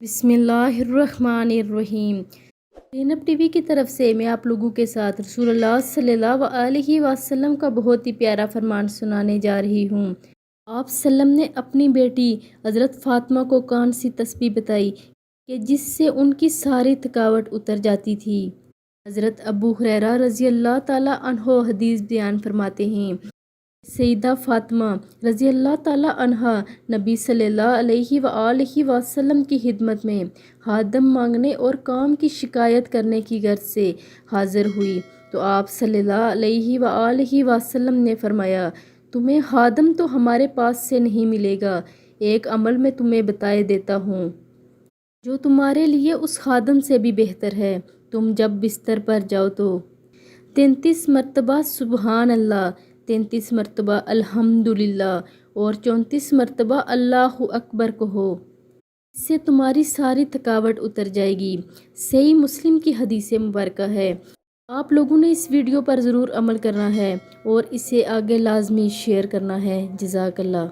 بسم اللہ الرحمن الرحیم۔ زینب ٹی وی کی طرف سے میں آپ لوگوں کے ساتھ رسول اللہ صلی اللہ علیہ وسلم کا بہت ہی پیارا فرمان سنانے جا رہی ہوں۔ آپ وسلم نے اپنی بیٹی حضرت فاطمہ کو کون سی تسبیح بتائی کہ جس سے ان کی ساری تھکاوٹ اتر جاتی تھی۔ حضرت ابو ہریرہ رضی اللہ تعالیٰ عنہ حدیث بیان فرماتے ہیں، سیدہ فاطمہ رضی اللہ تعالیٰ عنہا نبی صلی اللہ علیہ وآلہ وسلم کی خدمت میں خادم مانگنے اور کام کی شکایت کرنے کی غرض سے حاضر ہوئی تو آپ صلی اللہ علیہ وآلہ وسلم نے فرمایا، تمہیں خادم تو ہمارے پاس سے نہیں ملے گا، ایک عمل میں تمہیں بتائے دیتا ہوں جو تمہارے لیے اس خادم سے بھی بہتر ہے۔ تم جب بستر پر جاؤ تو 33 مرتبہ سبحان اللہ، 33 مرتبہ الحمدللہ اور 34 مرتبہ اللہ اکبر کہو، اس سے تمہاری ساری تھکاوٹ اتر جائے گی۔ صحیح مسلم کی حدیث مبارکہ ہے۔ آپ لوگوں نے اس ویڈیو پر ضرور عمل کرنا ہے اور اسے آگے لازمی شیئر کرنا ہے۔ جزاک اللہ۔